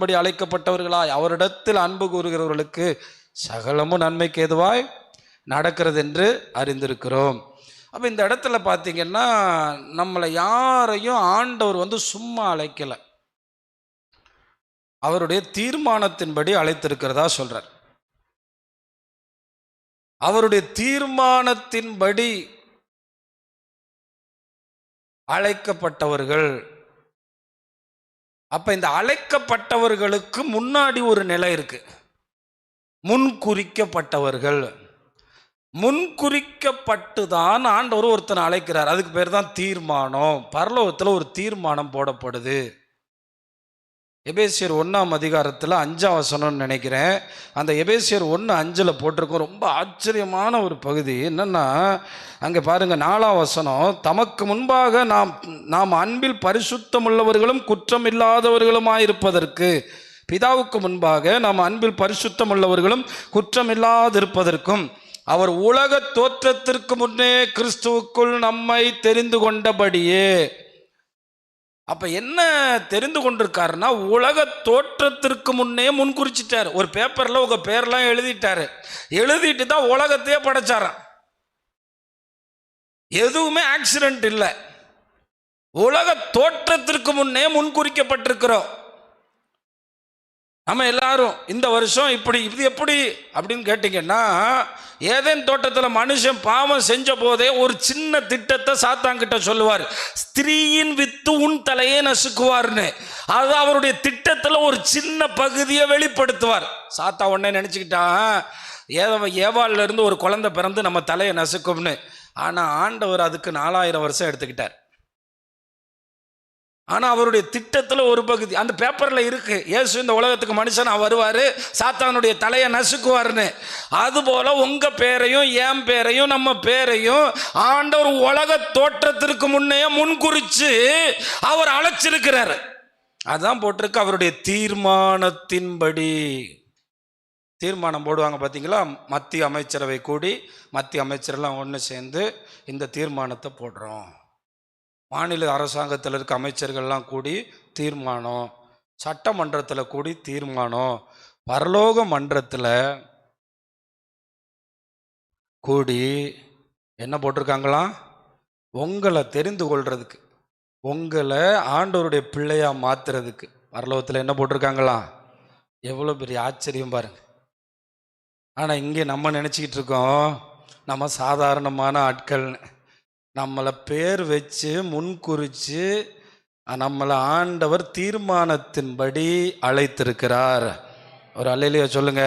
படி அழைக்கப்பட்டவர்களாய் அவரிடத்தில் அன்பு கூறுகிறவர்களுக்கு சகலமும் நன்மைக்கு ஏதுவாய் நடக்கிறது என்று அறிந்திருக்கிறோம். அப்போ இந்த இடத்துல பார்த்தீங்கன்னா நம்மளை யாரையும் ஆண்டவர் சும்மா அழைக்கலை, அவருடைய தீர்மானத்தின்படி அழைத்திருக்கிறதா சொல்றார். அவருடைய தீர்மானத்தின்படி அழைக்கப்பட்டவர்கள். அப்ப இந்த அழைக்கப்பட்டவர்களுக்கு முன்னாடி ஒரு நிலை இருக்கு, முன்குறிக்கப்பட்டவர்கள். முன்குறிக்கப்பட்டுதான் ஆண்டவர் ஒருத்தனை அழைக்கிறார். அதுக்கு பேர் தான் தீர்மானம். பரலோகத்தில் ஒரு தீர்மானம் போடப்படுது. எபேசியர் 1ஆம் அதிகாரத்தில் 5ஆம் வசனம்னு நினைக்கிறேன். அந்த எபேசியர் 1:5 போட்டிருக்கோம். ரொம்ப ஆச்சரியமான ஒரு பகுதி. என்னன்னா, அங்கே பாருங்க 4ஆம் வசனம், தமக்கு முன்பாக நாம் அன்பில் பரிசுத்தம் உள்ளவர்களும் குற்றம் இல்லாதவர்களுமாயிருப்பதற்கு, பிதாவுக்கு முன்பாக நாம் அன்பில் பரிசுத்தம் உள்ளவர்களும் குற்றம் இல்லாதிருப்பதற்கும் அவர் உலக தோற்றத்திற்கு முன்னே கிறிஸ்துவுக்குள் நம்மை தெரிந்து கொண்டபடியே. அப்ப என்ன தெரிந்து கொண்டிருக்காருன்னா, உலக தோற்றத்திற்கு முன்னே முன்குறிச்சிட்டார். ஒரு பேப்பர்ல உங்க பேர்லாம் எழுதிட்டாரு. எழுதிட்டு தான் உலகத்தையே படைச்சாராம். எதுவுமே ஆக்சிடென்ட் இல்லை. உலக தோற்றத்திற்கு முன்னே முன்குறிக்கப்பட்டிருக்கிறோம். நம்ம எல்லாரும் இந்த வருஷம் இப்படி, இது எப்படி அப்படின்னு கேட்டீங்கன்னா, ஏதேன் தோட்டத்தில் மனுஷன் பாவம் செஞ்ச போதே ஒரு சின்ன திட்டத்தை சாத்தான்கிட்ட சொல்லுவார், ஸ்திரீயின் வித்து உன் தலையே நசுக்குவார்னு. அது அவருடைய திட்டத்தில் ஒரு சின்ன பகுதியை வெளிப்படுத்துவார். சாத்தா உடனே நினச்சிக்கிட்டான் ஏவாள்ல இருந்து ஒரு குழந்தை பிறந்து நம்ம தலையை நசுக்கும்னு. ஆனால் ஆண்டவர் அதுக்கு 4000 வருஷம் எடுத்துக்கிட்டார். ஆனால் அவருடைய திட்டத்தில் ஒரு பகுதி அந்த பேப்பரில் இருக்கு. இயேசு இந்த உலகத்துக்கு மனுஷனாக வருவார், சாத்தானுடைய தலையை நசுக்குவார்னு. அதுபோல் உங்கள் பேரையும் என் பேரையும் நம்ம பேரையும் ஆண்டவர் உலக தோற்றத்திற்கு முன்னே முன்குறித்து அவர் அழைச்சிருக்கிறார். அதுதான் போட்டிருக்கு, அவருடைய தீர்மானத்தின்படி. தீர்மானம் போடுவாங்க பார்த்தீங்களா? மத்திய அமைச்சரவை கூடி மத்திய அமைச்சரெல்லாம் ஒன்று சேர்ந்து இந்த தீர்மானத்தை போடுறோம். மாநில அரசாங்கத்தில் இருக்க அமைச்சர்கள்லாம் கூடி தீர்மானம், சட்டமன்றத்தில் கூடி தீர்மானம், பரலோக மன்றத்தில் கூடி என்ன போட்டிருக்காங்களாம்? உங்களை தெரிந்து கொள்றதுக்கு, உங்களை ஆண்டவருடைய பிள்ளையா மாத்துறதுக்கு பரலோகத்தில் என்ன போட்டிருக்காங்களாம்? எவ்வளோ பெரிய ஆச்சரியம் பாருங்க. ஆனால் இங்கே நம்ம நினச்சிக்கிட்டு இருக்கோம் நம்ம சாதாரணமான ஆட்கள்னு. நம்மளை பேர் வச்சு முன்குறித்து நம்மளை ஆண்டவர் தீர்மானத்தின்படி அழைத்திருக்கிறார். ஒரு அல்லேலூயா சொல்லுங்க.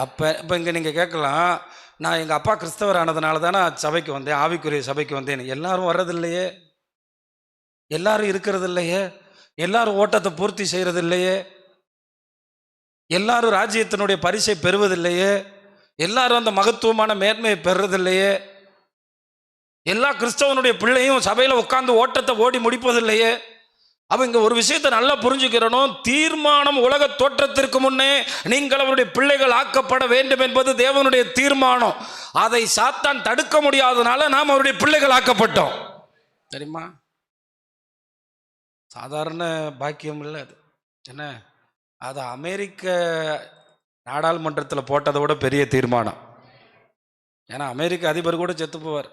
இப்போ இங்கே நீங்கள் கேட்கலாம், நான் எங்கள் அப்பா கிறிஸ்தவர் ஆனதுனால தானே சபைக்கு வந்தேன், ஆவிக்குரிய சபைக்கு வந்தேன். எல்லாரும் வர்றதில்லையே, எல்லாரும் இருக்கிறது இல்லையே, எல்லாரும் ஓட்டத்தை பூர்த்தி செய்கிறது இல்லையே, எல்லாரும் ராஜ்யத்தினுடைய பரிசை பெறுவதில்லையே, எல்லாரும் அந்த மகத்துவமான மேன்மையை பெறுறதில்லையே, எல்லா கிறிஸ்தவனுடைய பிள்ளையும் சபையில் உட்கார்ந்து ஓட்டத்தை ஓடி முடிப்பதில்லையே. அப்போ இங்கே ஒரு விஷயத்தை நல்லா புரிஞ்சுக்கிறணும். தீர்மானம் உலக தோற்றத்திற்கு முன்னே நீங்கள் அவருடைய பிள்ளைகள் ஆக்கப்பட வேண்டும் என்பது தேவனுடைய தீர்மானம். அதை சாத்தான் தடுக்க முடியாதனால நாம் அவருடைய பிள்ளைகள் ஆக்கப்பட்டோம். தெரியுமா? சாதாரண பாக்கியம் இல்லை அது. என்ன, அது அமெரிக்க நாடாளுமன்றத்தில் போட்டதை விட பெரிய தீர்மானம். ஏன்னா அமெரிக்க அதிபர் கூட செத்து போவார்.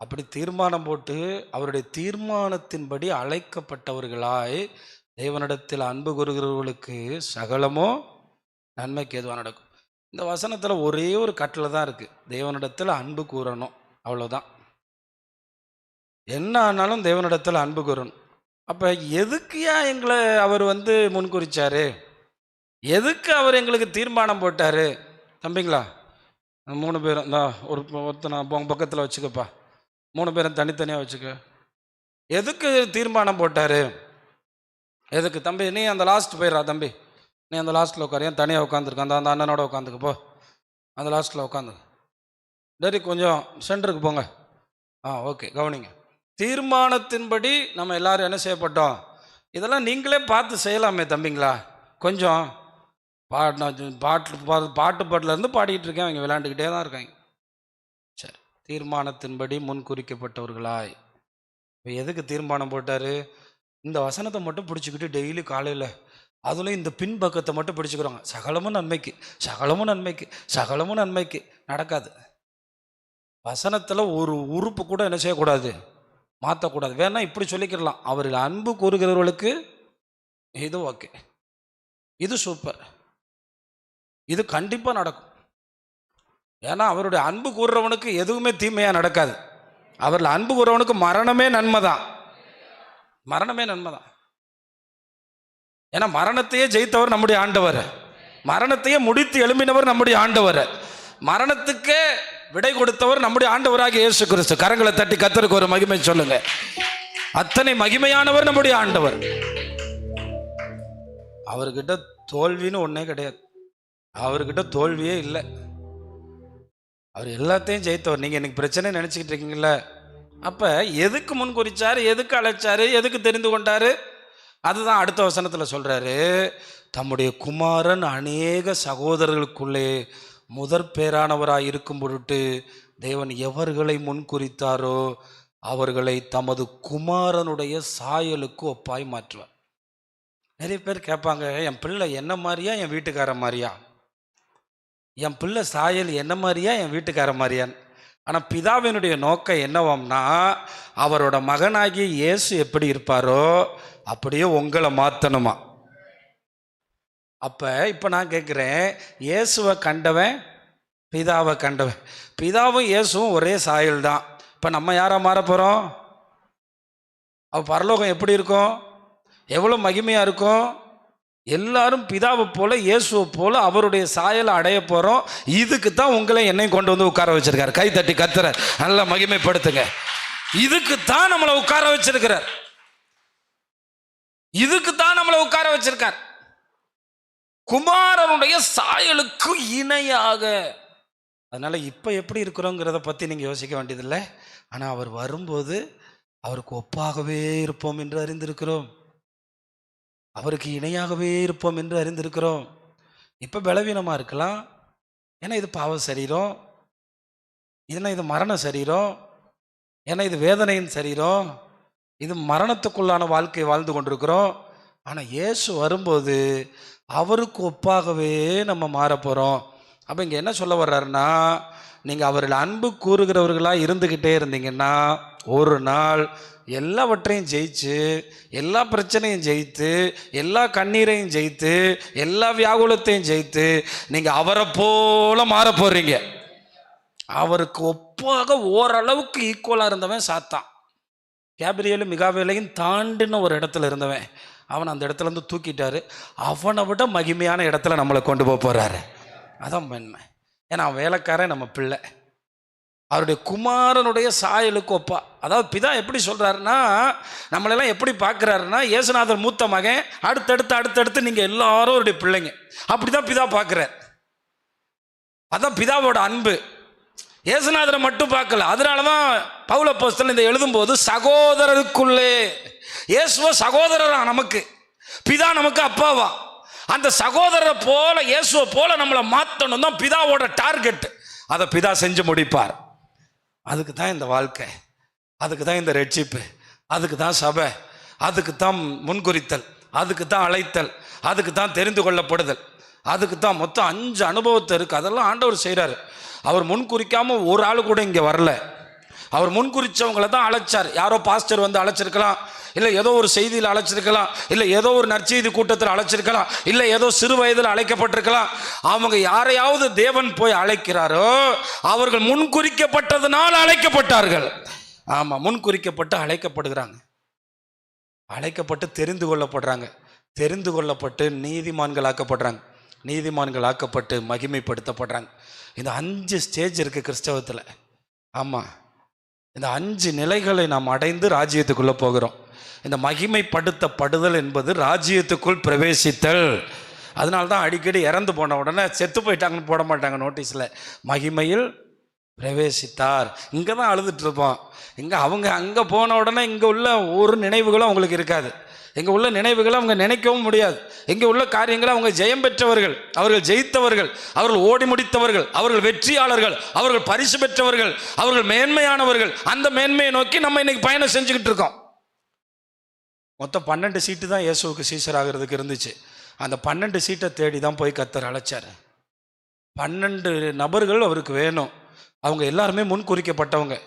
அப்படி தீர்மானம் போட்டு அவருடைய தீர்மானத்தின்படி அழைக்கப்பட்டவர்களாய் தேவனிடத்தில் அன்பு கூறுகிறவர்களுக்கு சகலமோ நன்மைக்கு ஏதுவாக நடக்கும். இந்த வசனத்தில் ஒரே ஒரு கட்டளை தான் இருக்கு, தேவனிடத்தில் அன்பு கூறணும், அவ்வளோதான். என்ன ஆனாலும் தேவனிடத்தில் அன்பு கூறணும். அப்போ எதுக்குயா எங்களை அவர் முன்குறிச்சாரு? எதுக்கு அவர் எங்களுக்கு தீர்மானம் போட்டார்? தம்பிங்களா 3 பேரும் தான் ஒருத்தனை பக்கத்தில் வச்சுக்கப்பா, 3 பேரும் தனித்தனியாக வச்சுக்க. எதுக்கு தீர்மானம் போட்டார்? எதுக்கு? தம்பி நீ அந்த லாஸ்ட் போயிடுறா, தம்பி நீ அந்த லாஸ்ட்டில் உட்காரு, ஏன் தனியாக உட்காந்துருக்க, அந்த அண்ணனோட உட்காந்துக்கு போ, அந்த லாஸ்ட்டில் உட்காந்து. டெரி கொஞ்சம் சென்டருக்கு போங்க. ஓகே, கவனிங்க. தீர்மானத்தின்படி நம்ம எல்லாரும் என்ன செய்யப்பட்டோம்? இதெல்லாம் நீங்களே பார்த்து செய்யலாமே தம்பிங்களா. கொஞ்சம் பாட்டுலேருந்து பாடிக்கிட்டு இருக்கேன், அவங்க விளையாண்டுக்கிட்டே தான் இருக்காங்க. சரி, தீர்மானத்தின்படி முன்குறிக்கப்பட்டவர்களாய். இப்போ எதுக்கு தீர்மானம் போட்டார்? இந்த வசனத்தை மட்டும் பிடிச்சிக்கிட்டு டெய்லி காலையில் அதுலேயும் இந்த பின்பக்கத்தை மட்டும் பிடிச்சிக்கிறாங்க. சகலமும் நன்மைக்கு, சகலமும் நன்மைக்கு, சகலமும் நன்மைக்கு. நடக்காது. வசனத்தில் ஒரு உறுப்பு கூட என்ன செய்யக்கூடாது, மாற்றக்கூடாது. வேணா இப்படி சொல்லிக்கிறலாம், அவர்கள் அன்பு கூறுகிறவர்களுக்கு இது ஓகே, இது சூப்பர், இது கண்டிப்பாக நடக்கும். ஏன்னா அவருடைய அன்பு கூறுறவனுக்கு எதுவுமே தீமையாக நடக்காது. அவர்கள் அன்பு கூறுறவனுக்கு மரணமே நன்மை தான், மரணமே நன்மை தான். ஏன்னா மரணத்தையே ஜெயித்தவர் நம்முடைய ஆண்டவர், மரணத்தையே முடித்து எழும்பினவர் நம்முடைய ஆண்டவர், மரணத்துக்கே விடை கொடுத்தவர் நம்முடைய ஆண்டவராகிய இயேசு கிறிஸ்து. கரங்களை தட்டி கர்த்தருக்கு ஒரு மகிமை சொல்லுங்க. அத்தனை மகிமையானவர் நம்முடைய ஆண்டவர். அவர்கிட்ட தோல்வின்னு ஒன்னே கிடையாது, அவர்கிட்ட தோல்வியே இல்லை. அவர் எல்லாத்தையும் ஜெயித்தவர். நீங்க எனக்கு பிரச்சனை நினைச்சுக்கிட்டு இருக்கீங்கல்ல, அப்ப எதுக்கு முன் குறிச்சாரு, எதுக்கு அழைச்சாரு, எதுக்கு தெரிந்து கொண்டாரு, அதுதான் அடுத்த வசனத்தில் சொல்றாரு. தம்முடைய குமாரன் அநேக சகோதரர்களுக்குள்ளே முதற் பேரானவராய் இருக்கும் பொருட்டு தேவன் எவர்களை முன் குறித்தாரோ அவர்களை தமது குமாரனுடைய சாயலுக்கு ஒப்பாய் மாற்றுவார். நிறைய பேர் கேட்பாங்க, என் பிள்ளை என்ன மாதிரியா என் வீட்டுக்கார மாதிரியா, என் பிள்ளை சாயல் என்ன மாதிரியா என் வீட்டுக்கார மாதிரியான்னு. ஆனால் பிதாவினுடைய நோக்கம் என்னவாம்னா, அவரோட மகனாகிய இயேசு எப்படி இருப்பாரோ அப்படியே உங்களை மாற்றணுமா. அப்போ இப்போ நான் கேட்குறேன், இயேசுவை கண்டவன் பிதாவை கண்டவன், பிதாவும் இயேசுவும் ஒரே சாயல் தான். இப்போ நம்ம யாரா மாற போகிறோம்? அப்போ பரலோகம் எப்படி இருக்கும், எவ்வளோ மகிமையாக இருக்கும். எல்லாரும் பிதாவை போல இயேசுவை போல அவருடைய சாயலை அடைய போகிறோம். இதுக்கு தான் உங்களை என்னையும் கொண்டு வந்து உட்கார வச்சிருக்காரு. கை தட்டி கத்துற நல்லா மகிமைப்படுத்துங்க. இதுக்கு தான் நம்மளை உட்கார வச்சிருக்கிறார், இதுக்கு தான் நம்மளை உட்கார வச்சிருக்கார். குமாரனுடைய சாயலுக்கு இணையாக. அதனால இப்ப எப்படி இருக்கிறோங்கிறத பத்தி நீங்க யோசிக்க வேண்டியதில்லை. ஆனா அவர் வரும்போது அவருக்கு ஒப்பாகவே இருப்போம் என்று அறிந்திருக்கிறோம், அவருக்கு இணையாகவே இருப்போம் என்று அறிந்திருக்கிறோம். இப்ப பலவீனமா இருக்கலாம், ஏன்னா இது பாவ சரீரம், ஏன்னா இது மரண சரீரம், ஏன்னா இது வேதனையின் சரீரம், இது மரணத்துக்குள்ளான வாழ்க்கை வாழ்ந்து கொண்டிருக்கிறோம். ஆனால் இயேசு வரும்போது அவருக்கு ஒப்பாகவே நம்ம மாற போகிறோம். அப்போ இங்கே என்ன சொல்ல வர்றாருன்னா, நீங்கள் அவர்கள் அன்பு கூறுகிறவர்களாக இருந்துக்கிட்டே இருந்தீங்கன்னா ஒரு நாள் எல்லாவற்றையும் ஜெயிச்சு, எல்லா பிரச்சனையும் ஜெயித்து, எல்லா கண்ணீரையும் ஜெயித்து, எல்லா வியாகுலத்தையும் ஜெயித்து நீங்கள் அவரை போல மாற போகிறீங்க. அவருக்கு ஒப்பாக ஓரளவுக்கு ஈக்குவலாக இருந்தவன் சாத்தான். கேப்ரியலும் மிகாவேலையும் தாண்டின ஒரு இடத்துல இருந்தவன், அவன் அந்த இடத்துல இருந்து தூக்கிட்டாரு. அவனை விட மகிமையான இடத்துல நம்மளை கொண்டு போக போறாரு. அதான் மென்மை. ஏன்னா அவன் வேலைக்காரன், நம்ம பிள்ளை, அவருடைய குமாரனுடைய சாயலுக்கு ஒப்பா. அதாவது பிதா எப்படி சொல்றாருன்னா, நம்மளெல்லாம் எப்படி பார்க்குறாருன்னா, இயேசுநாதர் மூத்த மகன், அடுத்தடுத்து நீங்கள் எல்லாரும் அவருடைய பிள்ளைங்க, அப்படிதான் பிதா பார்க்குறார். அதான் பிதாவோட அன்பு. இயேசுநாதரை மட்டும் பார்க்கல. அதனாலதான் பவுல் அப்போஸ்தலன் இந்த எழுதும்போது சகோதரருக்குள்ளே, இயேசுவ சகோதரரா நமக்கு, பிதா நமக்கு அப்பாவா, அந்த சகோதரரை போல இயேசுவை போல நம்மளை மாற்றணும் தான் பிதாவோட டார்கெட். அதை பிதா செஞ்சு முடிப்பார். அதுக்கு தான் இந்த வாழ்க்கை, அதுக்கு தான் இந்த ரட்சிப்பு, அதுக்கு தான் சபை, அதுக்கு தான் முன்குறித்தல், அதுக்கு தான் அழைத்தல், அதுக்கு தான் தெரிந்து கொள்ளப்படுதல், அதுக்கு தான் மொத்தம் 5 அனுபவத்தை இருக்கு. அதெல்லாம் ஆண்டவர் செய்கிறாரு. அவர் முன்குறிக்காம ஒரு ஆள் கூட இங்கே வரல. அவர் முன்குறிச்சவங்களை தான் அழைச்சார். யாரோ பாஸ்டர் வந்து அழைச்சிருக்கலாம், இல்லை ஏதோ ஒரு செய்தியில் அழைச்சிருக்கலாம், இல்லை ஏதோ ஒரு நற்செய்தி கூட்டத்தில் அழைச்சிருக்கலாம், இல்லை ஏதோ சிறு வயதில் அழைக்கப்பட்டிருக்கலாம். அவங்க யாரையாவது தேவன் போய் அழைக்கிறாரோ அவர்கள் முன்குறிக்கப்பட்டதுனால் அழைக்கப்பட்டார்கள். ஆமாம், முன்குறிக்கப்பட்டு அழைக்கப்படுகிறாங்க, அழைக்கப்பட்டு தெரிந்து கொள்ளப்படுறாங்க, தெரிந்து கொள்ளப்பட்டு நீதிமான்கள் ஆக்கப்படுறாங்க, நீதிமான்கள் ஆக்கப்பட்டு மகிமைப்படுத்தப்படுறாங்க. இந்த 5 ஸ்டேஜ் இருக்குது கிறிஸ்தவத்தில். ஆமாம், இந்த 5 நிலைகளை நாம் அடைந்து ராஜ்யத்துக்குள்ளே போகிறோம். இந்த மகிமைப்படுத்தப்படுதல் என்பது ராஜ்யத்துக்குள் பிரவேசித்தல். அதனால தான் அடிக்கடி இறந்து போன உடனே செத்து போயிட்டாங்கன்னு போட மாட்டாங்க நோட்டீஸில். மகிமையில் பிரவேசித்தார். இங்கே தான் அழுதுட்டு இருப்போம். இங்கே அவங்க அங்கே போன உடனே இங்கே உள்ள ஒரு நினைவுகளும் அவங்களுக்கு இருக்காது. இங்கே உள்ள நினைவுகளை அவங்க நினைக்கவும் முடியாது. இங்கே உள்ள காரியங்களை அவங்க ஜெயம் பெற்றவர்கள், அவர்கள் ஜெயித்தவர்கள், அவர்கள் ஓடி முடித்தவர்கள், அவர்கள் வெற்றியாளர்கள், அவர்கள் பரிசு பெற்றவர்கள், அவர்கள் மேன்மையானவர்கள். அந்த மேன்மையை நோக்கி நம்ம இன்னைக்கு பயணம் செஞ்சுக்கிட்டு இருக்கோம். மொத்தம் 12 சீட்டு தான் இயேசுவுக்கு சீசர் ஆகிறதுக்கு இருந்துச்சு. அந்த 12 சீட்டை தேடி தான் போய் கர்த்தர் அழைச்சார். 12 நபர்கள் அவருக்கு வேணும். அவங்க எல்லாருமே முன்குறிக்கப்பட்டவங்க.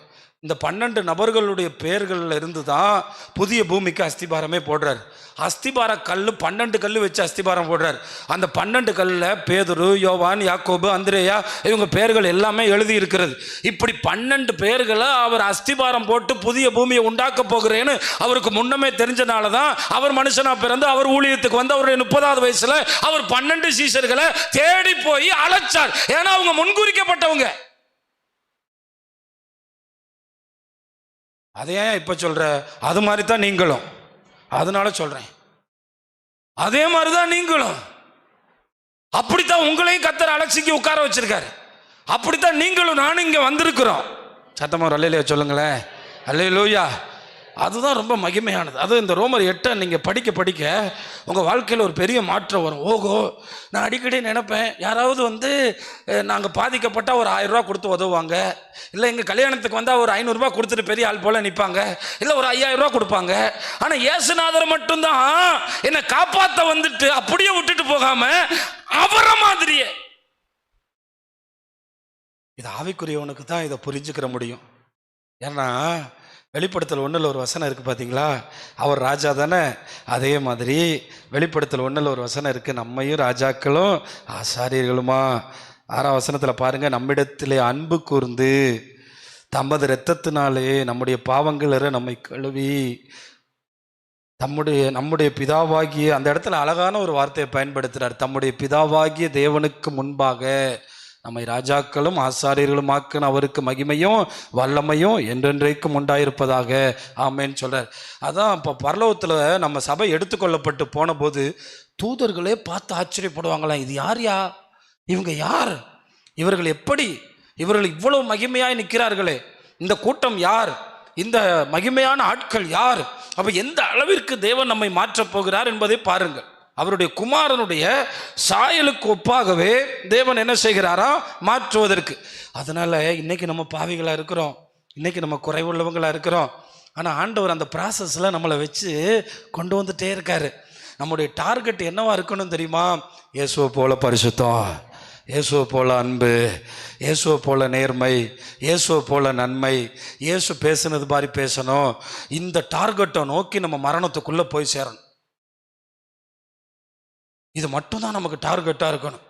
இந்த 12 நபர்களுடைய பெயர்களில் இருந்து தான் புதிய பூமிக்கு அஸ்திபாரமே போடுறார். அஸ்திபார கல் 12 கல் வச்சு அஸ்திபாரம் போடுறார். அந்த 12 கல்லில் பேதுரு, யோவான், யாக்கோபு, அந்திரேயா இவங்க பெயர்கள் எல்லாமே எழுதி இருக்கிறது. இப்படி 12 பெயர்களை அவர் அஸ்திபாரம் போட்டு புதிய பூமியை உண்டாக்க போகிறேன்னு அவருக்கு முன்னமே தெரிஞ்சனால தான் அவர் மனுஷனா பிறந்து அவர் ஊழியத்துக்கு வந்து அவருடைய 30வது வயசுல அவர் 12 சீஷர்களை தேடி போய் அழைச்சார். ஏன்னா அவங்க முன்குறிக்கப்பட்டவங்க. அதே இப்ப சொல்ற அது மாதிரி தான் நீங்களும். அதனால சொல்றேன், அதே மாதிரி தான் நீங்களும். அப்படித்தான் உங்களையும் கர்த்தர் அழைச்சிக்கு உட்கார வச்சிருக்காரு. அப்படித்தான் நீங்களும் நானும் இங்க வந்திருக்கிறோம். சத்தமா அல்லேலூயா சொல்லுங்களேன். அல்லேலூயா. அதுதான் ரொம்ப மகிமையானது. அது இந்த ரோமர் 8 நீங்கள் படிக்க படிக்க உங்கள் வாழ்க்கையில் ஒரு பெரிய மாற்றம் வரும். ஓகோ, நான் அடிக்கடி நினைப்பேன், யாராவது வந்து நாங்கள் பாதிக்கப்பட்டால் ஒரு 1000 ரூபா கொடுத்து உதவுவாங்க, இல்லை எங்கள் கல்யாணத்துக்கு வந்தால் ஒரு 500 ரூபா கொடுத்துட்டு பெரிய ஆள் போல் நிற்பாங்க, இல்லை ஒரு 5000 ரூபா கொடுப்பாங்க. ஆனால் இயேசுநாதர் மட்டும்தான் என்னை காப்பாற்ற வந்துட்டு அப்படியே விட்டுட்டு போகாமல் அவரை மாதிரியே. இது ஆவிக்குரியவனுக்கு தான் இதை புரிஞ்சுக்கிற முடியும். ஏன்னா வெளிப்படுத்தல் 1 ஒரு வசனம் இருக்குது பார்த்தீங்களா, அவர் ராஜா தானே. அதே மாதிரி வெளிப்படுத்தல் 1 ஒரு வசனம் இருக்குது, நம்மையும் ராஜாக்களும் ஆசாரியர்களுமா. 6ஆம் வசனத்தில் பாருங்கள், நம்மிடத்திலே அன்பு கூர்ந்து தமது இரத்தத்தினாலே நம்முடைய பாவங்கள நம்மை கழுவி நம்முடைய பிதாவாகிய, அந்த இடத்துல அழகான ஒரு வார்த்தையை பயன்படுத்துகிறார், தம்முடைய பிதாவாகிய தேவனுக்கு முன்பாக நம்மை ராஜாக்களும் ஆசாரியர்களும் ஆக்கின அவருக்கு மகிமையும் வல்லமையும் என்றென்றைக்கும் உண்டாயிருப்பதாக ஆமேன்னு சொல்றார். அதான் இப்போ பரலோகத்தில் நம்ம சபை எடுத்துக்கொள்ளப்பட்டு போன போது தூதர்களே பார்த்து ஆச்சரியப்படுவாங்களாம், இது யார்யா, இவங்க யார், இவர்கள் எப்படி, இவர்கள் இவ்வளவு மகிமையாய் நிற்கிறார்களே, இந்த கூட்டம் யார், இந்த மகிமையான ஆட்கள் யார், அப்ப எந்த அளவிற்கு தேவன் நம்மை மாற்றப் போகிறார் என்பதை பாருங்கள். அவருடைய குமாரனுடைய சாயலுக்கு ஒப்பாகவே தேவன் என்ன செய்கிறாரா, மாற்றுவதற்கு. அதனால இன்னைக்கு நம்ம பாவிகளாக இருக்கிறோம், இன்னைக்கு நம்ம குறைவுள்ளவங்களாக இருக்கிறோம். ஆனால் ஆண்டவர் அந்த ப்ராசஸில் நம்மளை வச்சு கொண்டு வந்துட்டே இருக்காரு. நம்முடைய டார்கெட் என்னவா இருக்கணும் தெரியுமா, இயேசுவை போல பரிசுத்தம், இயேசுவை போல அன்பு, இயேசுவை போல நேர்மை, இயேசுவை போல நன்மை, இயேசு பேசுனது மாதிரி பேசணும். இந்த டார்கெட்டை நோக்கி நம்ம மரணத்துக்குள்ளே போய் சேரணும். இது மட்டும்தான் நமக்கு டார்கெட்டாக இருக்கணும்.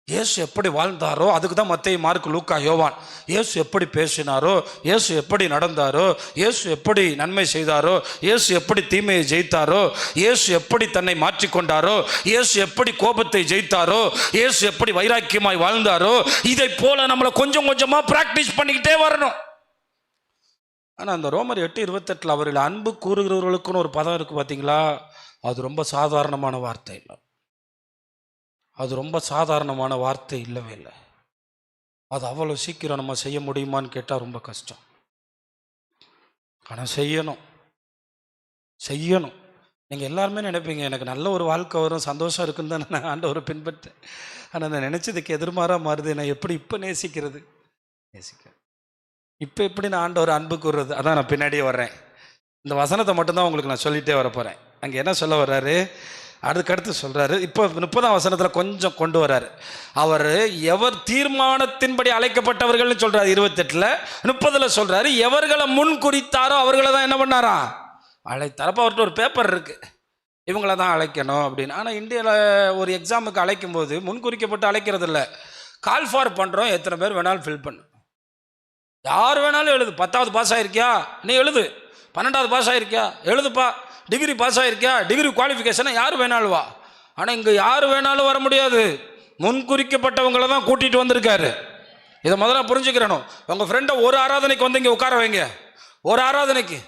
இயேசு எப்படி வாழ்ந்தாரோ அதுக்கு தான் மத்தேயு, மார்க்கு, லூக்கா, யோவான். இயேசு எப்படி பேசினாரோ, இயேசு எப்படி நடந்தாரோ, இயேசு எப்படி நன்மை செய்தாரோ, இயேசு எப்படி தீமையை ஜெயித்தாரோ, இயேசு எப்படி தன்னை மாற்றிக்கொண்டாரோ, இயேசு எப்படி கோபத்தை ஜெயித்தாரோ, இயேசு எப்படி வைராக்கியமாய் வாழ்ந்தாரோ, இதை போல நம்மளை கொஞ்சம் கொஞ்சமாக பிராக்டிஸ் பண்ணிக்கிட்டே வரணும். ஆனால் அந்த ரோமர் 8:28 அவர்கள் அன்பு கூறுகிறவர்களுக்குன்னு ஒரு பதம் இருக்குது பார்த்தீங்களா, அது ரொம்ப சாதாரணமான வார்த்தை இல்லை. அது ரொம்ப சாதாரணமான வார்த்தை இல்லவே இல்லை. அது அவ்வளோ சீக்கிரம் நம்ம செய்ய முடியுமான்னு கேட்டால் ரொம்ப கஷ்டம். ஆனால் செய்யணும். நீங்கள் எல்லாருமே நினைப்பீங்க, எனக்கு நல்ல ஒரு வாழ்க்கை வரும், சந்தோஷம் இருக்குன்னு தான் நான் ஆண்டவரை பின்பற்றேன். ஆனால் நான் நினச்சதுக்கு எதிர்மாறாக மாறுது. நான் எப்படி இப்போ நேசிக்க இப்போ எப்படி நான் ஆண்டவர் அன்பு கூறுறது, அதான் நான் பின்னாடியே வர்றேன். இந்த வசனத்தை மட்டும்தான் உங்களுக்கு நான் சொல்லிகிட்டே வர போகிறேன். அங்கே என்ன சொல்ல வர்றாரு, அதுக்கடுத்து சொல்கிறாரு. இப்போ 30ஆம் வசனத்தில் கொஞ்சம் கொண்டு வர்றாரு. அவர் எவர் தீர்மானத்தின்படி அழைக்கப்பட்டவர்கள்னு சொல்கிறார் 28. 30 சொல்கிறாரு, எவர்களை முன் குறித்தாரோ அவர்களை தான் என்ன பண்ணாரா, அழைத்தார். அப்போ அவர்கிட்ட ஒரு பேப்பர் இருக்குது, இவங்கள தான் அழைக்கணும் அப்படின்னு. ஆனால் இந்தியாவில் ஒரு எக்ஸாமுக்கு அழைக்கும் போது முன்குறிக்கப்பட்டு அழைக்கிறது இல்லை, கால் ஃபார் பண்ணுறோம், எத்தனை பேர் வேணாலும் ஃபில் பண்ணு, யார் வேணாலும் எழுது. 10வது பாஸ் ஆகிருக்கியா நீ எழுது, 12வது பாஸ் ஆகிருக்கியா எழுதுப்பா, டிகிரி பாஸ் ஆகிருக்கியா, டிகிரி குவாலிஃபிகேஷனை யார் வேணாலும் வா. ஆனால் இங்கே யார் வேணாலும் வர முடியாது, முன்குறிக்கப்பட்டவங்களை தான் கூட்டிகிட்டு வந்திருக்காரு. இதை முதல்ல புரிஞ்சுக்கிறணும். உங்கள் ஃப்ரெண்டை ஒரு ஆராதனைக்கு வந்து இங்கே உட்கார வைங்க, ஒரு ஆராதனைக்கு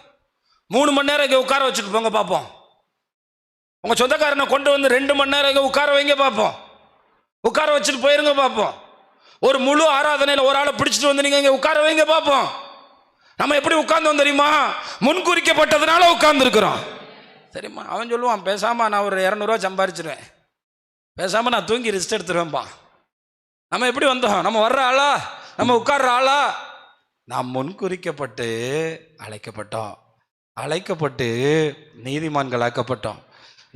3 மணி நேரம் இங்கே உட்கார வச்சுட்டு போங்க பார்ப்போம். உங்கள் சொந்தக்காரனை கொண்டு வந்து 2 மணி நேரம் இங்கே உட்கார வைங்க பார்ப்போம், உட்கார வச்சுட்டு போயிருங்க பார்ப்போம். ஒரு முழு ஆராதனையில் ஒரு ஆளை பிடிச்சிட்டு வந்து நீங்கள் இங்கே உட்கார வைங்க பார்ப்போம். நம்ம எப்படி உட்கார்ந்தோம் தெரியுமா, முன்குறிக்கப்பட்டதுனால உட்கார்ந்துருக்கிறோம் தெரியுமா. அவன் சொல்லுவான், பேசாமல் நான் ஒரு 200 ரூபா சம்பாரிச்சிருவேன், பேசாமல் நான் தூங்கி ரெஸ்ட் எடுத்துருவேன்ப்பா. நம்ம எப்படி வந்தோம், நம்ம வர்ற ஆளா, நம்ம உட்கார்ற ஆளா, நாம் முன்குறிக்கப்பட்டு அழைக்கப்பட்டோம். அழைக்கப்பட்டு நீதிமான்கள் ஆக்கப்பட்டோம்.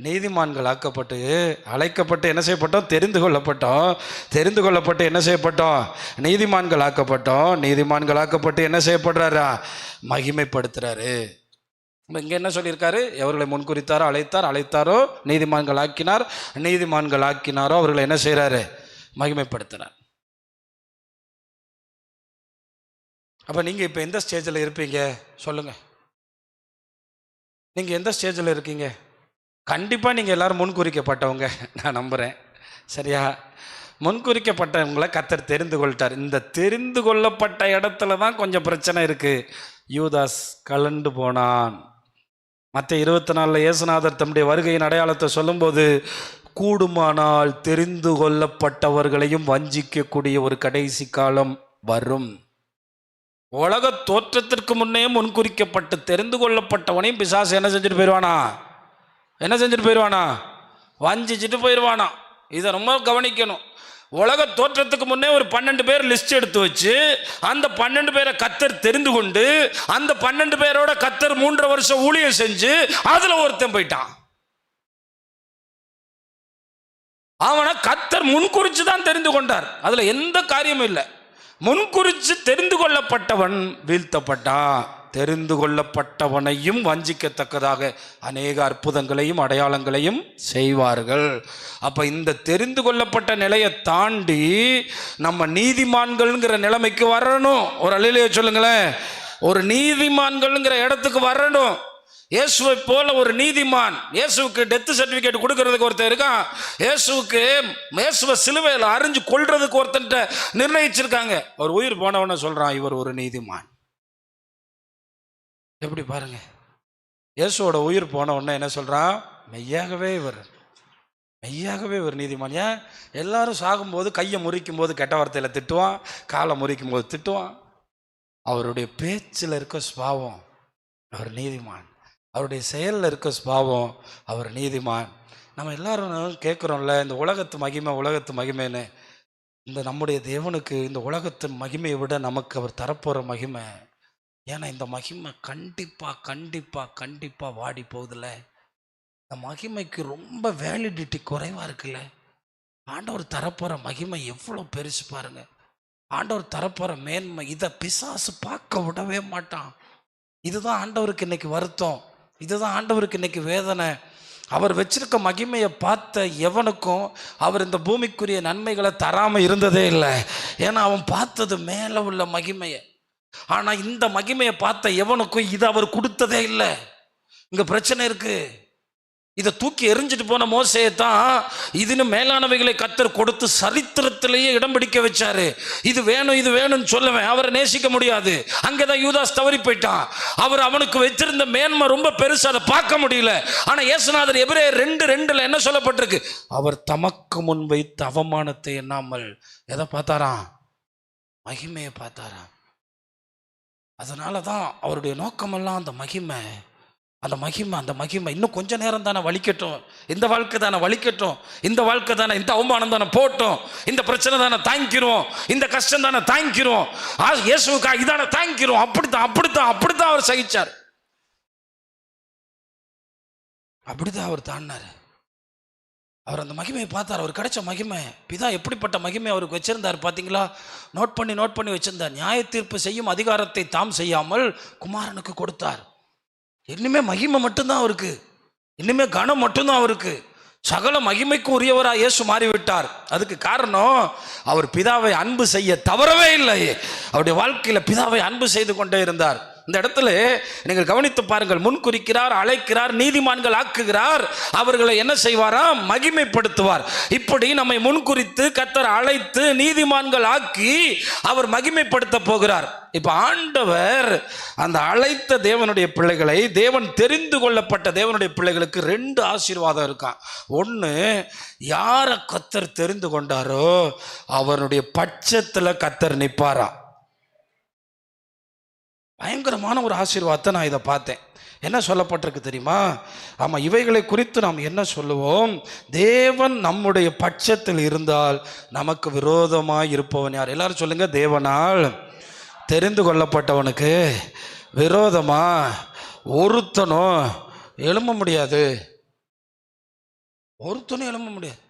நீதிமான்கள் ஆக்கப்பட்டு அழைக்கப்பட்டு என்ன செய்யப்பட்டோம்? தெரிந்து கொள்ளப்பட்டோம். தெரிந்து கொள்ளப்பட்டு என்ன செய்யப்பட்டோம்? நீதிமான்கள் ஆக்கப்பட்டோம். நீதிமான்கள் ஆக்கப்பட்டு என்ன செய்யப்படுறாரா? மகிமைப்படுத்துறாரு. இங்கே என்ன சொல்லியிருக்காரு? எவர்களை முன்குறித்தாரோ அழைத்தாரோ நீதிமான்கள் ஆக்கினார். நீதிமான்கள் ஆக்கினாரோ அவர்களை என்ன செய்கிறாரு? மகிமைப்படுத்தினார். அப்போ நீங்கள் இப்போ எந்த ஸ்டேஜில் இருப்பீங்க சொல்லுங்கள்? நீங்கள் எந்த ஸ்டேஜில் இருக்கீங்க? கண்டிப்பாக நீங்கள் எல்லோரும் முன்குறிக்கப்பட்டவங்க, நான் நம்புகிறேன். சரியா? முன்குறிக்கப்பட்டவங்களை கர்த்தர் தெரிந்து கொள்ளிட்டார். இந்த தெரிந்து கொள்ளப்பட்ட இடத்துல தான் கொஞ்சம் பிரச்சனை இருக்குது. யூதாஸ் கலண்டு போனான். மத்திய 24 இயேசுநாதர் தம்முடைய வருகையின் அடையாளத்தை சொல்லும்போது, கூடுமானால் தெரிந்து கொள்ளப்பட்டவர்களையும் வஞ்சிக்கக்கூடிய ஒரு கடைசி காலம் வரும். உலக தோற்றத்திற்கு முன்னே முன்குறிக்கப்பட்டு தெரிந்து கொள்ளப்பட்டவனையும் பிசாசு என்ன செஞ்சுட்டு போயிடுவானா? என்ன செஞ்சுட்டு போயிடுவானா? வஞ்சிச்சுட்டு போயிடுவானா. இதை ரொம்ப கவனிக்கணும். உலக தோற்றத்துக்கு முன்னே ஒரு 12 பேர் லிஸ்ட் எடுத்து வச்சு அந்த 12 பேரை கர்த்தர் தெரிந்து கொண்டு அந்த 12 பேரோட கர்த்தர் 3.5 வருஷம் ஊழியம் செஞ்சு அதுல ஒருத்தன் போயிட்டான். அவனை கர்த்தர் முன்குறிச்சு தான் தெரிந்து கொண்டார். அதுல எந்த காரியமும் இல்லை. முன்குறிச்சு தெரிந்து கொள்ளப்பட்டவன் வீழ்த்தப்பட்டான். தெரிந்து கொள்ளப்பட்டவனையும் வஞ்சிக்கத்தக்கதாக அநேக அற்புதங்களையும் அடையாளங்களையும் செய்வார்கள். அப்போ இந்த தெரிந்து கொள்ளப்பட்ட நிலையை தாண்டி நம்ம நீதிமான்கள்ங்கிற நிலைமைக்கு வரணும். ஒரு அல்லேலூயா சொல்லுங்களேன். ஒரு நீதிமான்கள்ங்கிற இடத்துக்கு வரணும். இயேசுவை போல ஒரு நீதிமான். இயேசுவுக்கு டெத் சர்டிஃபிகேட் கொடுக்கறதுக்கு ஒருத்தர் இருக்கான். இயேசுவை சிலுவையில் அரிஞ்சு கொல்றதுக்கு ஒருத்தன்ட்ட நிர்ணயிச்சிருக்காங்க. அவர் உயிர் போனவன சொல்றான், இவர் ஒரு நீதிமான். எப்படி பாருங்க, இயேசுவோட உயிர் போன உடனே என்ன சொல்றான்? மெய்யாகவே இவர் நீதிமான். ஏன்? எல்லாரும் சாகும்போது கையை முறிக்கும் போது கெட்ட வார்த்தையில் திட்டுவான், காலை முறிக்கும் போது திட்டுவான். அவருடைய பேச்சில் இருக்க சுபாவம் அவர் நீதிமான். அவருடைய செயலில் இருக்க சுபாவம் அவர் நீதிமான். நம்ம எல்லாரும் கேட்குறோம்ல, இந்த உலகத்து மகிமைன்னு. இந்த நம்முடைய தேவனுக்கு இந்த உலகத்தின் மகிமையை விட நமக்கு அவர் தரப்போகிற மகிமை. ஏன்னா இந்த மகிமை கண்டிப்பாக வாடி போகுதுல்ல. இந்த மகிமைக்கு ரொம்ப வேலிடிட்டி குறைவாக இருக்குல்ல. ஆண்டவர் தரப்போகிற மகிமை எவ்வளோ பெருசு பாருங்க. ஆண்டவர் தரப்போகிற மேன்மை இதை பிசாசு பார்க்க விடவே மாட்டான். இதுதான் ஆண்டவருக்கு இன்னைக்கு வருத்தம். இதுதான் ஆண்டவருக்கு இன்னைக்கு வேதனை. அவர் வச்சிருக்க மகிமையை பார்த்த எவனுக்கும் அவர் இந்த பூமிக்குரிய நன்மைகளை தராமல் இருந்ததே இல்லை. ஏன்னா அவன் பார்த்தது மேலே உள்ள மகிமையை. ஆனால் இந்த மகிமையை பார்த்த எவனுக்கும் இது அவர் கொடுத்ததே இல்லை. இங்கே பிரச்சனை இருக்கு. இதை தூக்கி எரிஞ்சிட்டு போன மோசேயை தான் இதுன்னு மேலானவைகளை கர்த்தர் கொடுத்து சரித்திரத்திலேயே இடம் பிடிக்க வச்சாரு. இது வேணும்னு சொல்லுவேன். அவரை நேசிக்க முடியாது. அங்கேதான் யூதாஸ் தவறி போயிட்டான். அவனுக்கு வச்சிருந்த மேன்மை ரொம்ப பெருசு, அதை பார்க்க முடியல. ஆனால் இயேசுநாதர் எபிரேயர் 2:2 என்ன சொல்லப்பட்டிருக்கு? அவர் தமக்கு முன் வைத்த அவமானத்தை எண்ணாமல் எதை பார்த்தாராம்? மகிமையை பார்த்தாராம். அதனால தான் அவருடைய நோக்கமெல்லாம் அந்த மகிமை இன்னும் கொஞ்ச நேரம் தானே வலிக்கட்டும், இந்த வாழ்க்கை தானே வலிக்கட்டும், இந்த வாழ்க்கை தானே, இந்த அவமானம் தானே போட்டோம், இந்த பிரச்சனை தானே தாங்கிக்கிறோம், இந்த கஷ்டம் தானே தாங்கிக்கிறோம், இயேசுவுக்காக இதானே தாங்கிக்கிறோம். அப்படித்தான் அவர் சகிச்சார். அப்படித்தான் அவர் தாண்டினார். அவர் அந்த மகிமையை பார்த்தார். அவர் கிடைச்ச மகிமை, பிதா எப்படிப்பட்ட மகிமை அவருக்கு வச்சிருந்தார் பார்த்தீங்களா? நோட் பண்ணி வச்சிருந்தார். நியாய தீர்ப்பு செய்யும் அதிகாரத்தை தாம் செய்யாமல் குமாரனுக்கு கொடுத்தார். இன்னுமே மகிமை மட்டும்தான் அவருக்கு, இன்னுமே கனம் மட்டும்தான் அவருக்கு. சகல மகிமைக்கு உரியவராக இயேசு மாறிவிட்டார். அதுக்கு காரணம் அவர் பிதாவை அன்பு செய்ய தவறவே இல்லை. அவருடைய வாழ்க்கையில் பிதாவை அன்பு செய்து கொண்டே இருந்தார். இந்த இடத்துல நீங்கள் கவனித்து பாருங்கள். முன்குறிக்கிறார், அழைக்கிறார், நீதிமான்கள் ஆக்குகிறார். அவர்களை என்ன செய்வாராம்? மகிமைப்படுத்துவார். இப்படி நம்மை முன்குறித்து கர்த்தர் அழைத்து நீதிமான்கள் ஆக்கி அவர் மகிமைப்படுத்த போகிறார். இப்ப ஆண்டவர் அந்த அழைத்த தேவனுடைய பிள்ளைகளை, தேவன் தெரிந்து கொள்ளப்பட்ட தேவனுடைய பிள்ளைகளுக்கு 2 ஆசீர்வாதம் இருக்கான். ஒன்று, யாரை கர்த்தர் தெரிந்து கொண்டாரோ அவருடைய பட்சத்தில் கர்த்தர் நிற்பாரா. பயங்கரமான ஒரு ஆசீர்வாதத்தை நான் இதை பார்த்தேன். என்ன சொல்லப்பட்டிருக்கு தெரியுமா? ஆமாம், இவைகளை குறித்து நாம் என்ன சொல்லுவோம்? தேவன் நம்முடைய பட்சத்தில் இருந்தால் நமக்கு விரோதமாக இருப்பவன் யார்? எல்லாரும் சொல்லுங்க. தேவனால் தெரிந்து கொள்ளப்பட்டவனுக்கு விரோதமாக ஒருத்தனும் எழும்ப முடியாது. ஒருத்தனும் எழும்ப முடியாது.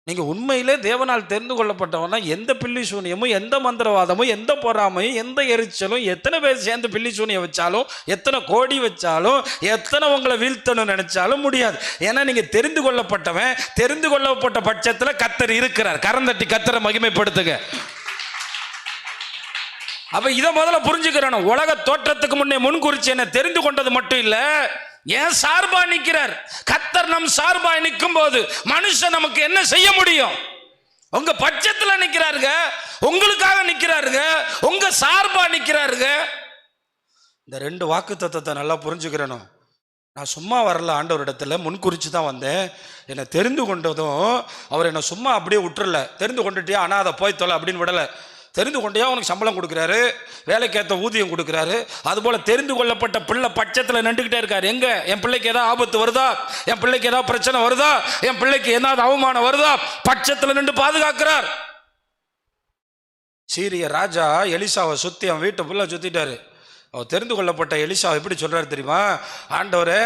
நீங்கள் உண்மையிலே தேவனால் தெரிந்து கொள்ளப்பட்டவனா எந்த பில்லி சூனியமும், எந்த மந்திரவாதமும், எந்த பொறாமையும், எந்த எரிச்சலும், எத்தனை பேர் சேர்ந்து பில்லி சூனியம் வச்சாலும், எத்தனை கோடி வச்சாலும், எத்தனை உங்களை வீழ்த்தணும் நினைச்சாலும் முடியாது. ஏன்னா நீங்கள் தெரிந்து கொள்ளப்பட்டவன். தெரிந்து கொள்ளப்பட்ட பட்சத்தில் கர்த்தர் இருக்கிறார். கரந்தட்டி கர்த்தரை மகிமைப்படுத்துங்க. அப்ப இதை முதல்ல புரிஞ்சுக்கிறோம். உலக தோற்றத்துக்கு முன்னே முன்குறிச்சு என்ன தெரிந்து கொண்டது மட்டும் இல்ல, ஏன் சார்பா நிற்கிறார். கர்த்தர் நம் சார்பா நிற்கும் போது மனுஷன் நமக்கு என்ன செய்ய முடியும்? உங்க பட்சத்தில் நிற்கிறாருங்க, உங்களுக்காக நிற்கிறாருங்க, உங்க சார்பா நிற்கிறாருங்க. இந்த ரெண்டு வாக்கு தத்துவத்தை நல்லா புரிஞ்சுக்கிறணும். நான் சும்மா வரல, ஆண்டவரிடத்துல முன்குறிச்சு தான் வந்தேன். என்னை தெரிந்து கொண்டதும் அவர் என்னை சும்மா அப்படியே விட்டுறல. தெரிந்து கொண்டுட்டியா ஆனால் அதை போய் தொலை அப்படின்னு விடலை. தெரிந்து கொண்டியா உனக்கு சம்பளம் கொடுக்குறாரு, வேலைக்கேற்ற ஊதியம் கொடுக்குறாரு. அதுபோல் தெரிந்து கொள்ளப்பட்ட பிள்ளை பட்சத்தில் நின்றுக்கிட்டே இருக்காரு. எங்கே என் பிள்ளைக்கு ஏதாவது ஆபத்து வருதா, என் பிள்ளைக்கு ஏதாவது பிரச்சனை வருதா, என் பிள்ளைக்கு ஏதாவது அவமானம் வருதா, பட்சத்தில் நின்று பாதுகாக்கிறார். சீரிய ராஜா எலிசாவை சுற்றி அவன் வீட்டை ஃபுல்லாக சுற்றிட்டாரு. அவர் தெரிந்து கொள்ளப்பட்ட எலிசா எப்படி சொல்றாரு தெரியுமா? ஆண்டவரே,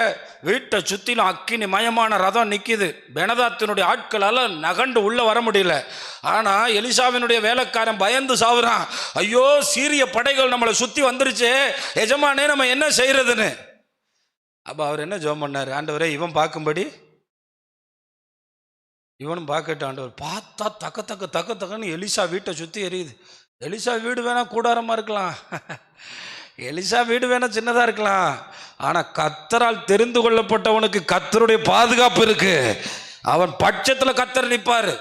வீட்டை சுற்றிலும் அக்கினி மயமான ரதம் நிற்கிது. பெனதாத்தினுடைய ஆட்களால் நகண்டு உள்ள வர முடியல. ஆனால் எலிசாவினுடைய வேலைக்காரன் பயந்து சாவுறான். ஐயோ, சீரிய படைகள் நம்மளை சுற்றி வந்துருச்சு, எஜமானே நம்ம என்ன செய்யறதுன்னு. அப்போ அவர் என்ன ஜெபம் பண்ணார்? ஆண்டவரே, இவன் பார்க்கும்படி இவனும் பார்க்கட்டும். ஆண்டவர் பார்த்தா தக்க தக்க தக்க தக்கன்னு எலிசா வீட்டை சுற்றி எரியுது. எலிசா வீடு வேணா கூடாரமாக இருக்கலாம், எலிசா வீடு வேணா சின்னதாக இருக்கலாம், ஆனால் கர்த்தரால் தெரிந்து கொள்ளப்பட்டவனுக்கு கர்த்தருடைய பாதுகாப்பு இருக்கு. அவன் பட்சத்தில் கர்த்தர் நிற்பார்.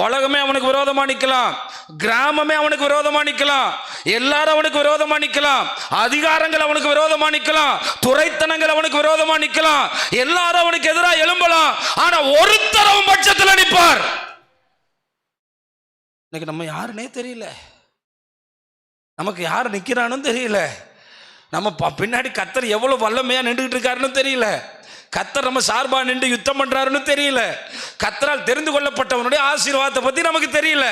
உலகமே அவனுக்கு விரோதமாக நிற்கலாம், கிராமமே அவனுக்கு விரோதமாக நிற்கலாம், எல்லாரும் அவனுக்கு விரோதமாக நிற்கலாம், அதிகாரங்கள் அவனுக்கு விரோதமாக நிற்கலாம், துறைத்தனங்கள் அவனுக்கு விரோதமாக நிற்கலாம், எல்லாரும் அவனுக்கு எதிராக எழும்பலாம். ஆனால் ஒருத்தர் அவன் பட்சத்தில் நிற்பார். இன்னைக்கு நம்ம யாருன்னே தெரியல, நமக்கு யார் நிற்கிறான்னு தெரியல, நம்ம பின்னாடி கர்த்தர் எவ்வளவு வல்லமையா நின்றுகிட்டு இருக்காருன்னு தெரியல, கர்த்தர் நம்ம சார்பா நின்று யுத்தம் பண்றாருன்னு தெரியல, கர்த்தரால் தெரிந்து கொள்ளப்பட்டவனுடைய ஆசீர்வாதத்தை பத்தி நமக்கு தெரியல.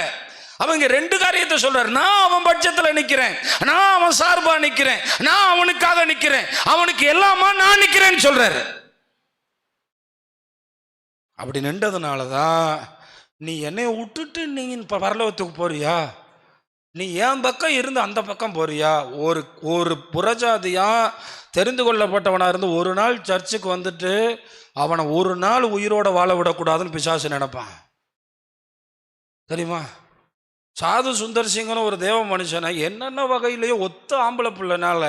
அவங்க ரெண்டு காரியத்தை சொல்றாரு. நான் அவன் பட்சத்தில் நிற்கிறேன், நான் அவன் சார்பா நிற்கிறேன், நான் அவனுக்காக நிற்கிறேன், அவனுக்கு எல்லாமா நான் நிற்கிறேன்னு சொல்றாரு. அப்படி நின்றதுனாலதான் நீ என்னை விட்டுட்டு நீ பரலோகத்துக்கு போறியா, நீ என் பக்கம் இருந்து அந்த பக்கம் போறியா? ஒரு புறஜாதியா தெரிந்து கொள்ளப்பட்டவனா இருந்து ஒரு நாள் சர்ச்சுக்கு வந்துட்டு அவனை ஒரு நாள் உயிரோட வாழ விடக்கூடாதுன்னு பிசாசு நினைப்பான், தெரியுமா? சாது சுந்தர் சிங்கன்னு ஒரு தேவ மனுஷனை என்னென்ன வகையிலேயோ ஒத்த ஆம்பளை பிள்ளைனால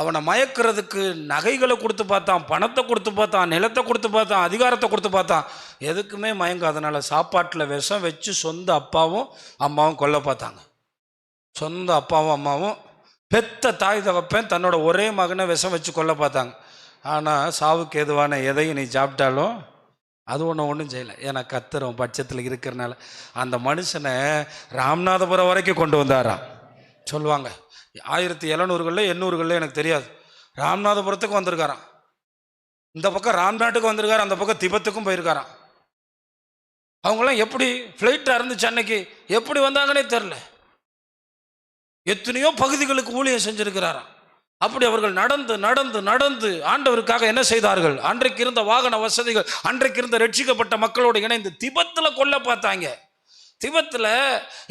அவனை மயக்கிறதுக்கு நகைகளை கொடுத்து பார்த்தான், பணத்தை கொடுத்து பார்த்தான், நிலத்தை கொடுத்து பார்த்தான், அதிகாரத்தை கொடுத்து பார்த்தான், எதுக்குமே மயங்காதனால சாப்பாட்டில் விஷம் வச்சு சொந்த அப்பாவும் அம்மாவும் கொல்ல பார்த்தாங்க. சொந்த அப்பாவும் அம்மாவும் பெத்த தாய் தகப்பன் தன்னோட ஒரே மகனை விஷம் வச்சு கொல்ல பார்த்தாங்க. ஆனால் சாவுக்கு எதுவான எதையும் நீ சாப்பிட்டாலும் அது ஒன்றும் செய்யலை. ஏன்னா கர்த்தர் பட்சத்தில் இருக்கிறனால. அந்த மனுஷனை ராமநாதபுரம் வரைக்கும் கொண்டு வந்தாராம். சொல்லுவாங்க 1700களில் 800களில் எனக்கு தெரியாது, ராமநாதபுரத்துக்கு வந்திருக்காராம். இந்த பக்கம் ராம்நாட்டுக்கு வந்திருக்காரு, அந்த பக்கம் திபத்துக்கும் போயிருக்காராம். அவங்களாம் எப்படி ஃப்ளைட்டாக இருந்துச்சு அன்னைக்கு, எப்படி வந்தாங்கன்னே தெரில. எத்தனையோ பகுதிகளுக்கு ஊழியம் செஞ்சிருக்கிறாராம். அப்படி அவர்கள் நடந்து நடந்து நடந்து ஆண்டவருக்காக என்ன செய்தார்கள்? அன்றைக்கு இருந்த வாகன வசதிகள், அன்றைக்கு இருந்த ரட்சிக்கப்பட்ட மக்களோடு இணைந்து திபத்தில் கொல்ல பார்த்தாங்க. திபத்தில்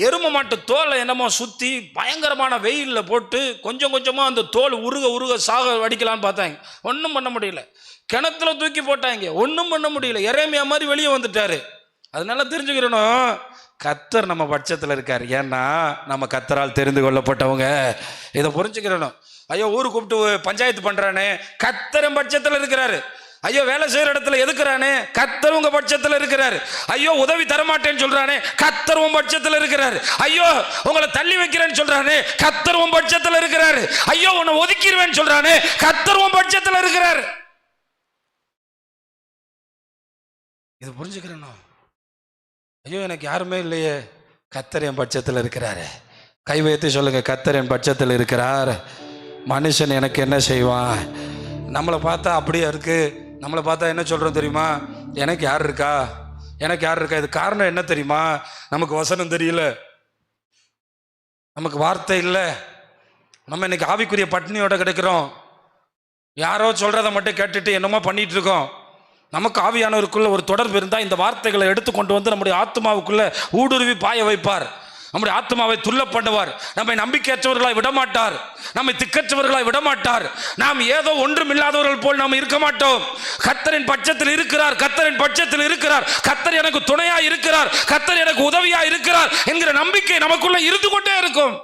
எரும மாட்டு தோலை என்னமோ சுற்றி பயங்கரமான வெயிலில் போட்டு கொஞ்சம் கொஞ்சமாக அந்த தோல் உருக உருக சாக அடிக்கலான்னு பார்த்தாங்க. ஒன்றும் பண்ண முடியல. கிணத்துல தூக்கி போட்டாங்க, ஒன்றும் பண்ண முடியல. எரேமியா மாதிரி வெளியே வந்துட்டாரு. அதனால தெரிஞ்சுக்கிறணும், கர்த்தர் நம்ம பட்சத்தில் இருக்கார். ஏன்னா நம்ம கர்த்தரால் தெரிந்து கொள்ளப்பட்டவங்க. இதை புரிஞ்சுக்கிறணும். ஐயோ, ஊருக்கு கூப்பிட்டு பஞ்சாயத்து பண்றானே, கர்த்தர் பட்சத்தில் இருக்கிறாரு. ஐயோ, வேலை செய்யற இடத்துல எதுக்குறானே, கர்த்தர் உங்க பட்சத்தில் இருக்கிறாரு. ஐயோ, உதவி தரமாட்டேன்னு சொல்றானே, கர்த்தர் உன் பட்சத்தில் இருக்கிறாரு. ஐயோ, உங்களை தள்ளி வைக்கிறேன்னு சொல்றானே, கர்த்தர் உன் பட்சத்தில் இருக்கிறாரு. ஐயோ, உன்னை ஒதுக்கிடுவேன்னு சொல்றானே, கர்த்தர் உன் பட்சத்தில் இருக்கிறாரு. இது புரிஞ்சுக்கிறணும். ஐயோ, எனக்கு யாருமே இல்லையே, கர்த்தர் என் பட்சத்தில் இருக்கிறாரு. கை வைத்து சொல்லுங்க, கர்த்தர் என் பட்சத்தில் இருக்கிறார். மனுஷன் எனக்கு என்ன செய்வான்? நம்மளை பார்த்தா அப்படியே இருக்கு. நம்மளை பார்த்தா என்ன சொல்றோம் தெரியுமா? எனக்கு யார் இருக்கா, எனக்கு யார் இருக்கா. இது காரணம் என்ன தெரியுமா? நமக்கு வசனம் தெரியல, நமக்கு வார்த்தை இல்லை. நம்ம இன்னைக்கு ஆவிக்குரிய பட்டினியோட கிடைக்கிறோம். யாரோ சொல்றதை மட்டும் கேட்டுட்டு என்னமோ பண்ணிட்டு இருக்கோம். நமக்கு ஆவியானவருக்குள்ள ஒரு தொடர்பு இருந்தால் இந்த வார்த்தைகளை எடுத்து கொண்டு வந்து நம்முடைய ஆத்மாவுக்குள்ள ஊடுருவி பாய வைப்பார். நம்முடைய ஆத்மாவை துள்ள பண்ணுவார். நம்மை நம்பிக்கையற்றவர்களாய் விடமாட்டார். நம்மை திக்கற்றவர்களாய் விடமாட்டார். நாம் ஏதோ ஒன்றும் இல்லாதவர்கள் போல் நாம் இருக்க மாட்டோம். கர்த்தரின் பட்சத்தில் இருக்கிறார், கர்த்தரின் பட்சத்தில் இருக்கிறார், கர்த்தர் எனக்கு துணையா இருக்கிறார், கர்த்தர் எனக்கு உதவியா இருக்கிறார் என்கிற நம்பிக்கை நமக்குள்ள இருந்து கொண்டே இருக்கும்.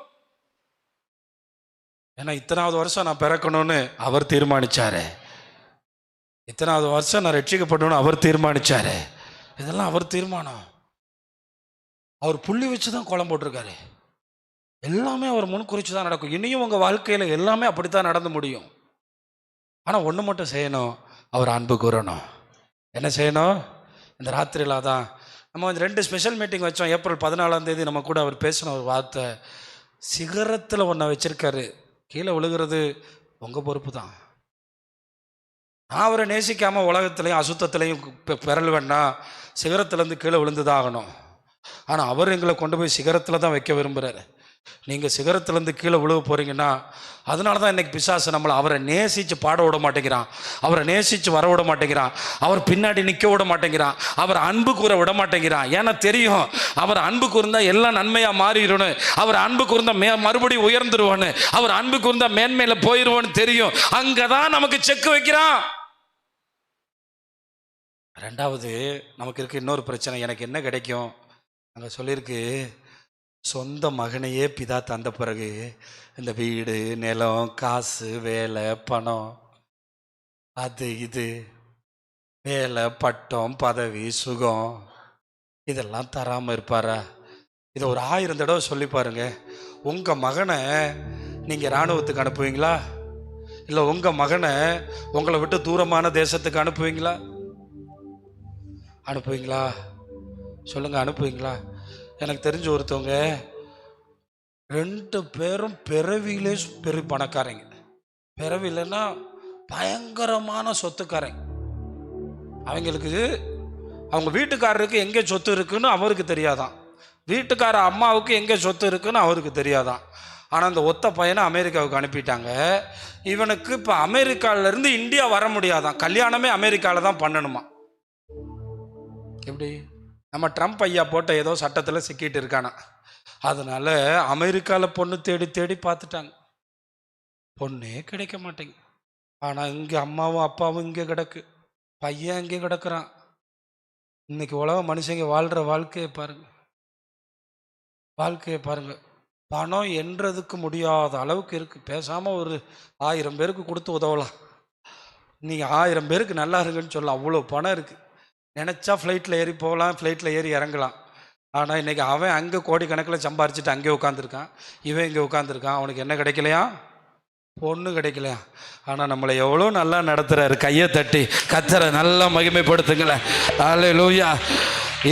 ஏன்னா இத்தனாவது வருஷம் நான் பிறக்கணும்னு அவர் தீர்மானிச்சாரு. இத்தனாவது வருஷம் நான் ரட்சிக்கப்படணும்னு அவர் தீர்மானிச்சாரு. இதெல்லாம் அவர் தீர்மானம். அவர் புள்ளி வச்சு தான் கோலம் போட்டிருக்காரு. எல்லாமே அவர் முன் குறித்து தான் நடக்கும். இனியும் உங்கள் வாழ்க்கையில் எல்லாமே அப்படித்தான் நடந்து முடியும். ஆனால் ஒன்று மட்டும் செய்யணும், அவர் அன்பு கூறணும். என்ன செய்யணும்? இந்த ராத்திரியில் தான் நம்ம 2 ஸ்பெஷல் மீட்டிங் வச்சோம். ஏப்ரல் 14 நம்ம கூட அவர் பேசின ஒரு வார்த்தை, சிகரத்தில் ஒன்றை வச்சிருக்காரு, கீழே விழுகிறது உங்கள் பொறுப்பு தான். நான் அவரை நேசிக்காமல் உலகத்துலேயும் அசுத்தத்துலேயும் பிறல்வேன்னா சிகரத்துலேருந்து கீழே விழுந்துதான் ஆகணும். ஆனால் அவர் எங்களை கொண்டு போய் சிகரத்தில் தான் வைக்க விரும்புகிறாரு. நீங்கள் சிகரத்துலேருந்து கீழே விழுவ போகிறீங்கன்னா அதனால தான் இன்றைக்கி பிசாசு நம்மளை அவரை நேசித்து பாட விட மாட்டேங்கிறான், அவரை நேசித்து வர விட மாட்டேங்கிறான், அவர் பின்னாடி நிற்க விட மாட்டேங்கிறான், அவர் அன்பு கூற விட மாட்டேங்கிறான். ஏன்னா தெரியும் அவர் அன்பு கூர்ந்தா எல்லாம் நன்மையாக மாறிடும்னு, அவர் அன்பு கூர்ந்தா மறுபடியும் உயர்ந்துருவான்னு, அவர் அன்பு கூர்ந்தா மேன்மையில் போயிடுவோன்னு தெரியும். அங்கே தான் நமக்கு செக் வைக்கிறான். ரெண்டாவது நமக்கு இருக்க இன்னொரு பிரச்சனை, எனக்கு என்ன கிடைக்கும்? அங்கே சொல்லியிருக்கு, சொந்த மகனையே பிதா தந்த பிறகு இந்த வீடு, நிலம், காசு, வேலை, பணம், அது இது, வேலை, பட்டம், பதவி, சுகம், இதெல்லாம் தராமல் இருப்பாரா? இதை ஒரு 1000 தடவை சொல்லி பாருங்க. உங்கள் மகனை நீங்கள் இராணுவத்துக்கு அனுப்புவீங்களா? இல்லை உங்கள் மகனை உங்களை விட்டு தூரமான தேசத்துக்கு அனுப்புவீங்களா? அனுப்புவீங்களா? சொல்லுங்கள், அனுப்புவீங்களா? எனக்கு தெரிஞ்ச ஒருத்தவங்க 2 பேரும் பிறவியிலே பெரிய பணக்காரங்க. பிறவிலன்னா பயங்கரமான சொத்துக்காரங்க. அவங்களுக்கு அவங்க வீட்டுக்காரருக்கு எங்கே சொத்து இருக்குன்னு அவருக்கு தெரியாதான், வீட்டுக்கார அம்மாவுக்கு எங்கே சொத்து இருக்குன்னு அவருக்கு தெரியாதான். ஆனால் அந்த ஒத்த பையனை அமெரிக்காவுக்கு அனுப்பிட்டாங்க. இவனுக்கு இப்போ அமெரிக்காவிலேருந்து இந்தியா வர முடியாதான், கல்யாணமே அமெரிக்காவில் தான் பண்ணணுமா. எப்படி? நம்ம ட்ரம்ப் ஐயா போட்ட ஏதோ சட்டத்தில் சிக்கிட்டு இருக்கானா, அதனால அமெரிக்காவில் பொண்ணு தேடி தேடி பார்த்துட்டாங்க, பொண்ணே கிடைக்க மாட்டேங்க. ஆனால் இங்கே அம்மாவும் அப்பாவும் இங்கே கிடக்கு, பையன் இங்கே கிடக்குறான். இன்னைக்கு உலக மனுஷங்க வாழ்கிற வாழ்க்கையை பாருங்க, வாழ்க்கையை பாருங்க. பணம் என்றதுக்கு முடியாத அளவுக்கு இருக்குது. பேசாமல் ஒரு 1000 பேருக்கு கொடுத்து உதவலாம். நீங்கள் 1000 பேருக்கு நல்லா இருங்கன்னு சொல்லலாம், அவ்வளோ பணம் இருக்குது. நினச்சா ஃப்ளைட்டில் ஏறி போகலாம், ஃப்ளைட்டில் ஏறி இறங்கலாம். ஆனால் இன்றைக்கி அவன் அங்கே கோடிக்கணக்கில் சம்பாரிச்சுட்டு அங்கே உட்காந்துருக்கான், இவன் இங்கே உட்காந்துருக்கான். அவனுக்கு என்ன கிடைக்கலையா? பொண்ணு கிடைக்கலையா? ஆனால் நம்மளை எவ்வளோ நல்லா நடத்துகிறாரு. கையை தட்டி கர்த்தரை நல்லா மகிமைப்படுத்துங்களேன். அல்லேலூயா.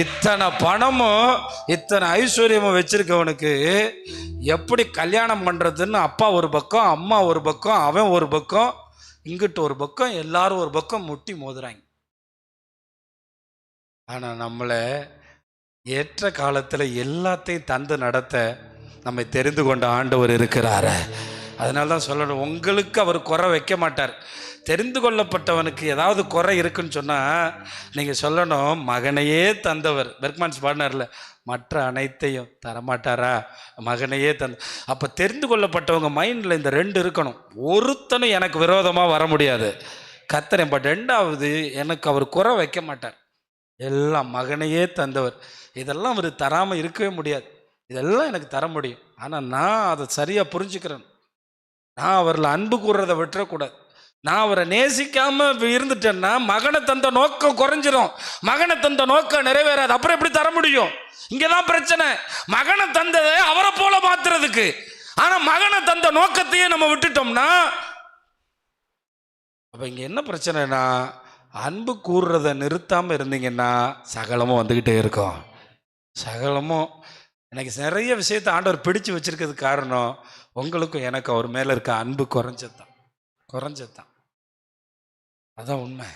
இத்தனை பணமும் இத்தனை ஐஸ்வர்யமும் வச்சிருக்கவனுக்கு எப்படி கல்யாணம் பண்ணுறதுன்னு அப்பா ஒரு பக்கம், அம்மா ஒரு பக்கம், அவன் ஒரு பக்கம், இங்கிட்டு ஒரு பக்கம், எல்லாரும் ஒரு பக்கம் முட்டி மோதுறாங்க. ஆனால் நம்மளை ஏற்ற காலத்தில் எல்லாத்தையும் தந்து நடத்த நம்மை தெரிந்து கொண்ட ஆண்டவர் இருக்கிறாரு. அதனால தான் சொல்லணும், உங்களுக்கு அவர் குறை வைக்க மாட்டார். தெரிந்து கொள்ளப்பட்டவனுக்கு ஏதாவது குறை இருக்குன்னு சொன்னால் நீங்கள் சொல்லணும், மகனையே தந்தவர். பெர்க்மன்ஸ் பாடினார்ல, மற்ற அனைத்தையும் தரமாட்டாரா, மகனையே அப்போ தெரிந்து கொள்ளப்பட்டவங்க மைண்டில் இந்த 2 இருக்கணும். ஒருத்தனும் எனக்கு விரோதமாக வர முடியாது, கர்த்தர். பட் 2வது, எனக்கு அவர் குறை வைக்க மாட்டார். எல்லாம் மகனையே தந்தவர். இதெல்லாம் அவர் தராமல் இருக்கவே முடியாது. இதெல்லாம் எனக்கு தர முடியும். ஆனால் நான் அதை சரியாக புரிஞ்சுக்கிறேன். நான் அவரில் அன்பு கூறுறதை விட்டுறக்கூடாது. நான் அவரை நேசிக்காமல் இருந்துட்டேன்னா மகனை தந்த நோக்கம் குறைஞ்சிரும், மகனை தந்த நோக்கம் நிறைவேறாது. அப்புறம் எப்படி தர முடியும்? இங்கே தான் பிரச்சனை. மகனை தந்ததை அவரை போல மாத்துறதுக்கு. ஆனால் மகனை தந்த நோக்கத்தையே நம்ம விட்டுட்டோம்னா அப்போ இங்கே என்ன பிரச்சனைனா, அன்பு கூறுறதை நிறுத்தாமல் இருந்தீங்கன்னா சகலமும் வந்துக்கிட்டே இருக்கும். சகலமும் எனக்கு நிறைய விஷயத்தை ஆண்டவர் பிடிச்சு வச்சிருக்கிறதுக்கு காரணம், உங்களுக்கும் எனக்கு அவர் மேலே இருக்க அன்பு குறைஞ்சது தான். அதான் உண்மை.